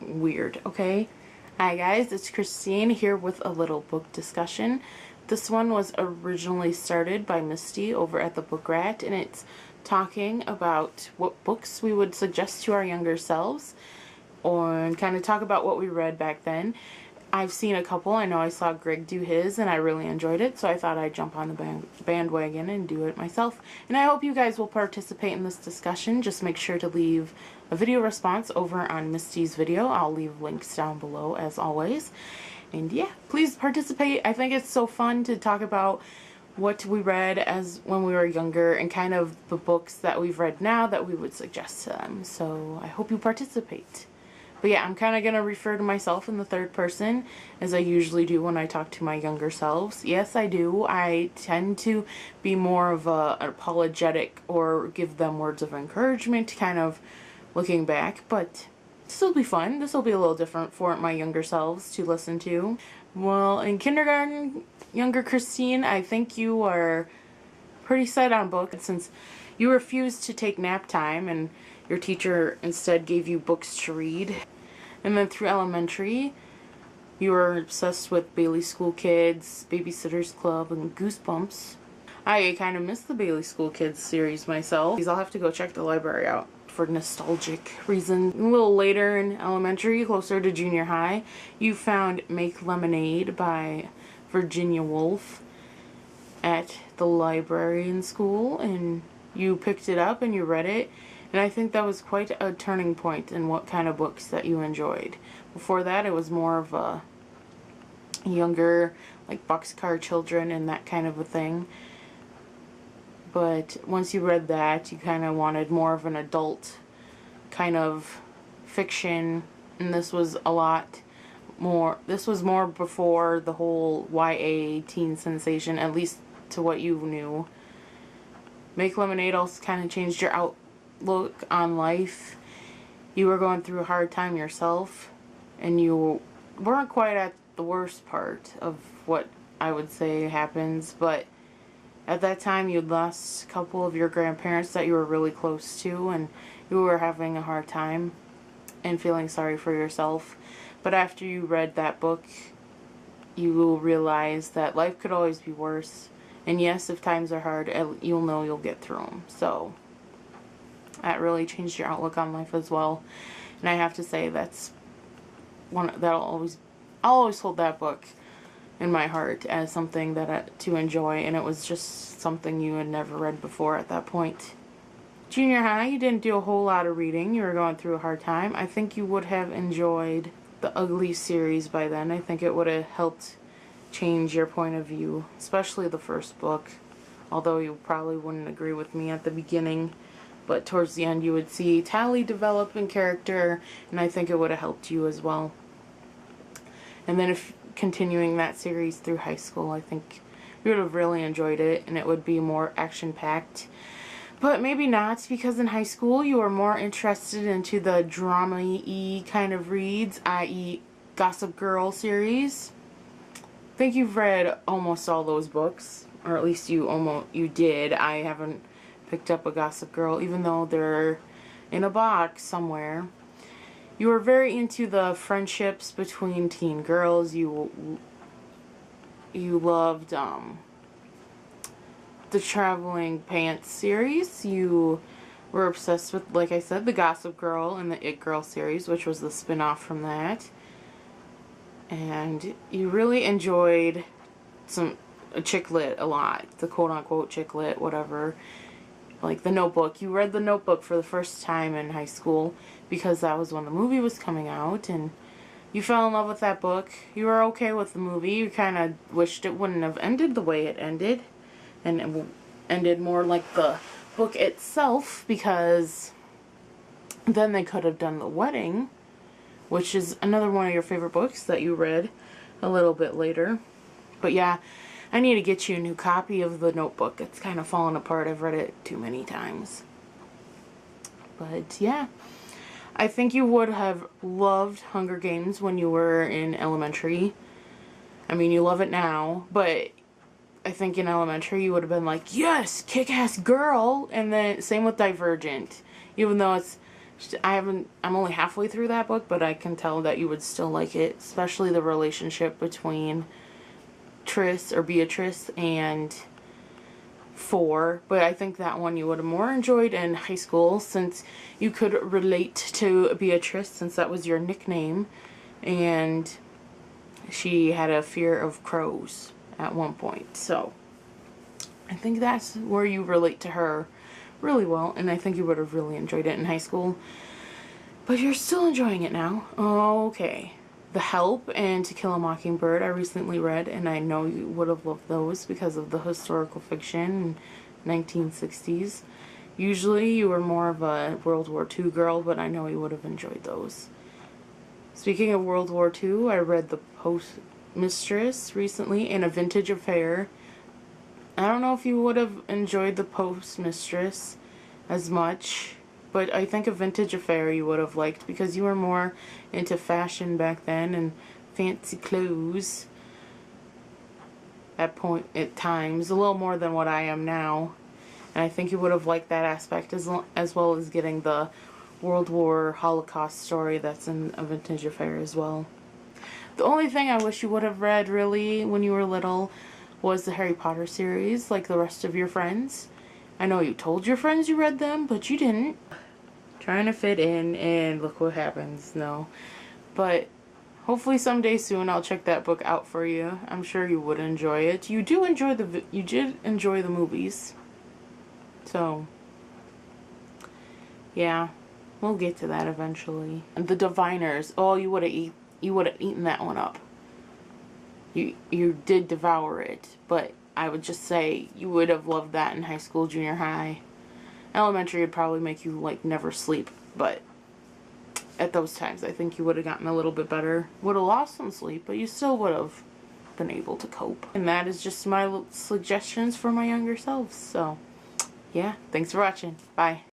weird, okay? Hi guys, it's Christine here with a little book discussion. This one was originally started by Misty over at the Book Rat, and it's talking about what books we would suggest to our younger selves, and kind of talk about what we read back then. I've seen a couple. I know I saw Greg do his and I really enjoyed it, so I thought I'd jump on the bandwagon and do it myself. And I hope you guys will participate in this discussion. Just make sure to leave a video response over on Misty's video. I'll leave links down below as always. And yeah, please participate. I think it's so fun to talk about what we read as when we were younger and kind of the books that we've read now that we would suggest to them. So I hope you participate. But yeah, I'm kind of going to refer to myself in the third person, as I usually do when I talk to my younger selves. Yes, I do. I tend to be more of an apologetic or give them words of encouragement, kind of looking back. But this will be fun. This will be a little different for my younger selves to listen to. Well, in kindergarten, younger Christine, I think you were pretty set on books since you refused to take nap time and your teacher instead gave you books to read. And then through elementary, you were obsessed with Bailey School Kids, Babysitter's Club, and Goosebumps. I kind of missed the Bailey School Kids series myself. I'll have to go check the library out for nostalgic reasons. A little later in elementary, closer to junior high, you found Make Lemonade by Virginia Woolf at the library in school, and you picked it up and you read it. And I think that was quite a turning point in what kind of books that you enjoyed. Before that, it was more of a younger, like Boxcar Children and that kind of a thing. But once you read that, you kind of wanted more of an adult kind of fiction. And this was a lot more, this was more before the whole YA teen sensation, at least to what you knew. Make Lemonade also kind of changed your outlook on life. You were going through a hard time yourself, and you weren't quite at the worst part of what I would say happens, but at that time you'd lost a couple of your grandparents that you were really close to, and you were having a hard time and feeling sorry for yourself. But after you read that book, you will realize that life could always be worse, and yes, if times are hard, you'll know you'll get through them. So that really changed your outlook on life as well. And I have to say that's one that I'll always hold that book in my heart as something that to enjoy, and it was just something you had never read before at that point. Junior high, you didn't do a whole lot of reading. You were going through a hard time. I think you would have enjoyed the Ugly series by then. I think it would have helped change your point of view, especially the first book, although you probably wouldn't agree with me at the beginning. But towards the end you would see Tally develop in character, and I think it would have helped you as well. And then if continuing that series through high school, I think you would have really enjoyed it, and it would be more action-packed. But maybe not, because in high school you were more interested into the drama-y kind of reads, i.e. Gossip Girl series. I think you've read almost all those books, or at least you did. I haven't picked up a Gossip Girl, even though they're in a box somewhere. You were very into the friendships between teen girls. You loved the Traveling Pants series. You were obsessed with, like I said, the Gossip Girl and the It Girl series, which was the spin-off from that. And you really enjoyed a chick lit a lot, the quote-unquote chick lit, whatever. Like The Notebook. You read The Notebook for the first time in high school because that was when the movie was coming out, and you fell in love with that book. You were okay with the movie. You kind of wished it wouldn't have ended the way it ended, and it ended more like the book itself, because then they could have done the wedding, which is another one of your favorite books that you read a little bit later. But yeah, I need to get you a new copy of The Notebook. It's kind of fallen apart. I've read it too many times. But yeah, I think you would have loved Hunger Games when you were in elementary. I mean, you love it now, but I think in elementary you would have been like, yes, kick-ass girl. And then same with Divergent. Even though it's I'm only halfway through that book, but I can tell that you would still like it, especially the relationship between Tris or Beatrice and Four. But I think that one you would have more enjoyed in high school, since you could relate to Beatrice, since that was your nickname, and she had a fear of crows at one point. So I think that's where you relate to her really well, and I think you would have really enjoyed it in high school. But you're still enjoying it now. Okay. The Help and To Kill a Mockingbird I recently read, and I know you would have loved those because of the historical fiction in 1960s. Usually you were more of a World War II girl, but I know you would have enjoyed those. Speaking of World War II, I read The Postmistress recently and A Vintage Affair. I don't know if you would have enjoyed The Postmistress as much, but I think A Vintage Affair you would have liked because you were more into fashion back then and fancy clothes at times, a little more than what I am now. And I think you would have liked that aspect as well as getting the World War Holocaust story that's in A Vintage Affair as well. The only thing I wish you would have read really when you were little was the Harry Potter series, like the rest of your friends. I know you told your friends you read them, but you didn't. Trying to fit in, and look what happens. No. But hopefully someday soon I'll check that book out for you. I'm sure you would enjoy it. You did enjoy the movies. So, yeah. We'll get to that eventually. And The Diviners. Oh, you would have eaten that one up. You did devour it, but I would just say you would have loved that in high school, junior high. Elementary would probably make you, like, never sleep, but at those times I think you would have gotten a little bit better. Would have lost some sleep, but you still would have been able to cope. And that is just my suggestions for my younger selves. So, yeah, thanks for watching. Bye.